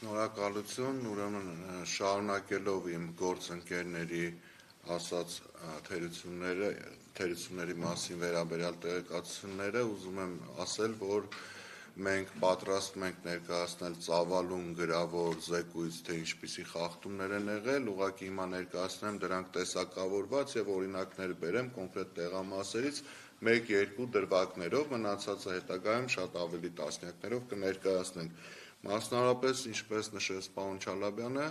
Շնորհակալություն, ուրեմն շարունակելով իմ գործընկերների ասած թերությունների մասին վերաբերյալ տեղեկատվությունները, ուզում եմ ասել, որ մենք պատրաստվում ենք ներկայացնել ծավալուն գրավոր զեկույց, թե ինչպիսի խախտումներ են եղել, ուղղակի հիմա ներկայացնեմ դրանք տեսակավորված եւ օրինակներ բերեմ կոնկրետ տեղամասերից 1-2 դրվագներով, մնացածը հետագայում շատ ավելի տասնյակներով կներկայացնենք։ Մասնավորապես, ինչպես նշեց պարոն Չալաբյանը,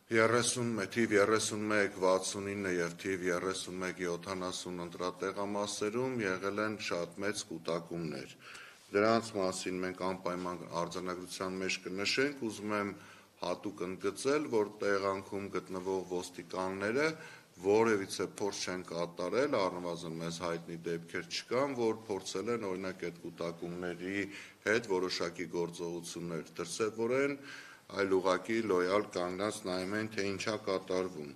թիվ 31, 69 եւ թիվ 31-70 ընտրատեղամասերում եղել են շատ մեծ կուտակումներ։ Դրանց մասին մենք անպայման արձանագրության մեջ կնշենք, ուզում եմ հատուկ ընդգծել, որ տեղանքում գտնվող ոստիկանները որևիցե փորձ չեն կատարել, առնվազն մեզ հայտնի դեպքեր չկան, որ փորձել են օրինակ այդ կուտակումների հետ որոշակի գործողություններ դրսևորեն, այլ ուղղակի լոյալ կանգնած նայում են, թե ինչ է կատարվում։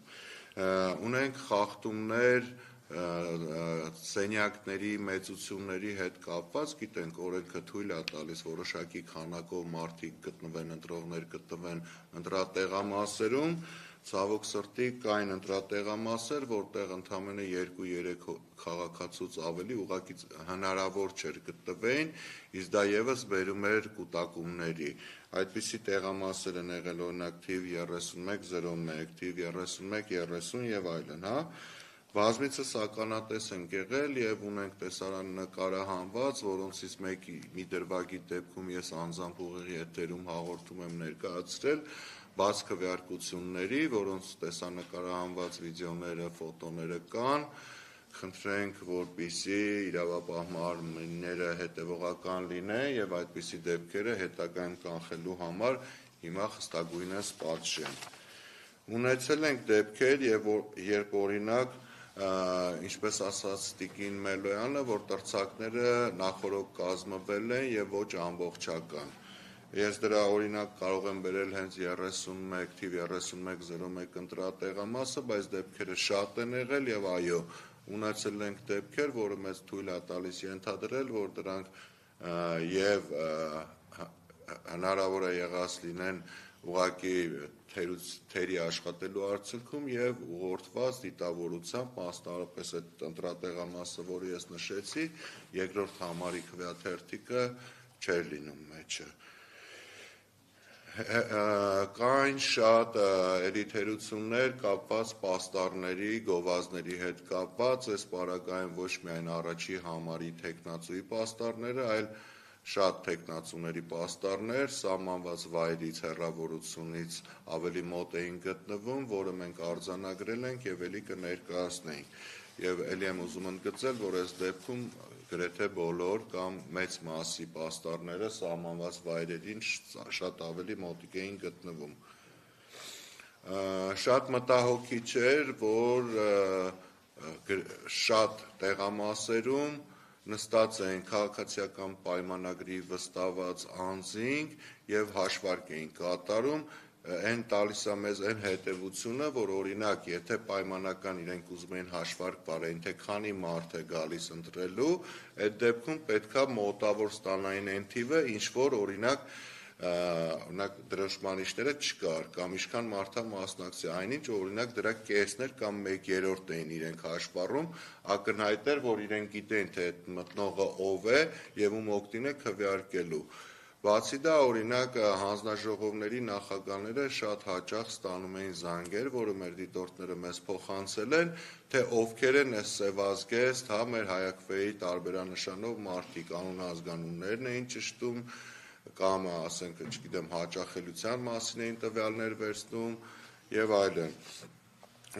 Ունենք խախտումներ սենյակների մեծությունների հետ կապված, գիտենք օրենքը թույլ է տալիս որոշակի քանակով մարդիկ գտնվեն, ընտրողներ գտնվեն ընտրատեղամասերում, ցավոք սրտի կային ընտրատեղամասեր, որտեղ ընդամենը 2-3 քաղաքացուց ավելի ուղղակի հնարավոր չէր գտնվեին, իսկ դա եւս բերում էր կուտակումների։ Այդպիսի տեղամասեր են եղել օրինակ թիվ 31-01, թիվ 31-30 եւ այլն, Բազմիցս ականատես ենք եղել եւ ունենք տեսարան նկարահանված, որոնցից մի դրվագի դեպքում ես անձամբ ուղիղ եթերում հաղորդում եմ ներկայացրել բաց քվեարկությունների, որոնց տեսանկարահանված վիդեոները, ֆոտոները կան, խնդրենք, որպեսզի իրավապահ մարմինները հետևողական լինեն եւ այդպիսի դեպքերը հետագայում կանխելու համար հիմա խստագույնս պատժեն։ Ունեցել ենք դեպքեր, երբ օրինակ ինչպես ասաց Տիկին Մելոյանը, որ տրցակները նախօրոք կազմվել են եւ ոչ ամբողջական։ Ես դրա օրինակ կարող եմ բերել հենց 31 թիվ 31-01 ընտրատեղամասը, բայց դեպքերը շատ են եղել եւ այո, ունեցել ենք դեպքեր, որը մեզ թույլ է տալիս ենթադրել, որ դրանք եւ հնարավոր է եղած լինեն ուղղակի թերի աշխատելու արդյունքում եւ ուղղորդված դիտավորությամբ, մասնավորապես այդ ընտրատեղամասը, որը ես նշեցի, երկրորդ համարի քվեաթերթիկը չէր լինում մեջը։ Կային շատ էլիթերություններ կապված պաստառների, գովազդների հետ կապված, այս պարագայում ոչ միայն առաջի համարի թեկնածուի պաստառները, այլ շատ թեկնածուների պաստառներ սահմանված վայրից, հեռավորությունից ավելի մոտ էին գտնվում, որը մենք արձանագրել ենք եւ ելի կներկայացնենք։ Եվ ելի եմ ուզում ընդգծել, որ այս դեպքում գրեթե բոլոր կամ մեծ մասի պաստառները սահմանված վայրերին շատ ավելի մոտիկ էին գտնվում։ Շատ մտահոգիչ էր, որ շատ տեղամասերում նստած էին քաղաքացիական պայմանագրի վստահված անձինք եւ հաշվարկ էին կատարում, այն տալիս է մեզ այն հետևությունը, որ օրինակ, եթե պայմանական իրենք ուզում էին հաշվարկ բարեին, թե քանի մարդ է գալիս ընտրելու, այդ դեպքում պետքա մոտավոր ստանային այն թիվը, ինչ որ օրինակ դրոշմանիչները չկար, կամ ինչքան մարդ է մասնակցի, այնինչ օրինակ դրա կեսն էր կամ 1/3 էին իրենք հաշվառում, ակնհայտ էր, որ իրենք գիտեն, թե այդ մտնողը ով է եւ ում օգտին է քվեարկելու։ Բացի դա, օրինակ հանձնաժողովների նախագահները շատ հաճախ ստանում էին զանգեր, որը մեր դիտորդները մեզ փոխանցել են, թե ովքեր են այս սևազգեստ, մեր հայաքվեի տարբերանշանով մարդիկ, անուն-ազգանուններն էին ճշտում, կամ ասենք, չգիտեմ, հաճախելիության մասին էին տվյալներ վերցնում եւ այլն։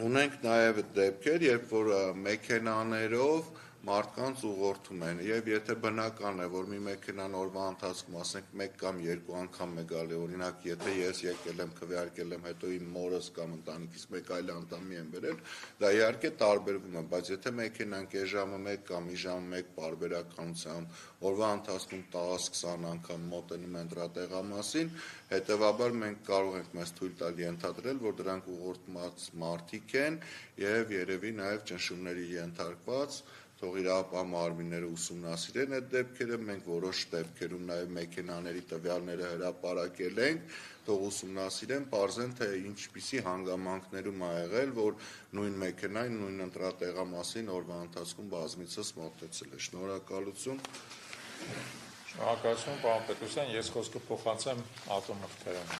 Ունենք նաեւ դեպքեր, երբ որ մեքենաներով մարդկանց ուղղորդում են եւ եթե բնական է, որ մի մեքենան օրվա ընթացքում ասենք 1 կամ 2 անգամ է գալի, օրինակ եթե ես եկել եմ քվեարկել եմ, հետո իմ մորս կամ ընտանիքից մեկ այլ անդամի եմ բերել, դա իհարկե տարբերվում է, բայց եթե մեքենան կես ժամը 1 կամ մի ժամը 1 պարբերականությամբ օրվա ընթացքում 10-20 անգամ մոտենում են ընտրատեղամասին, հետեւաբար մենք կարող ենք մեզ թույլ տալ ենթադրել, որ դրանք ուղղորդված մարդիկ են եւ երևի նաեւ ճնշումների ենթարկված թող իրավապահ մարմինները ուսումնասիրեն այդ դեպքերը, մենք որոշ դեպքերում նաև մեքենաների տվյալները հրապարակել ենք, թող ուսումնասիրեն, պարզեն, թե ինչպիսի հանգամանքներում ա եղել, որ նույն մեքենային, նույն ընտրատեղամասին օրվա ընթացքում բազմիցս մոտեցել է։ Շնորհակալություն։ Շնորհակալություն, պարոն Պետրոսյան, ես խոսքը փոխանցեմ Արտոն Մղրտարյանին։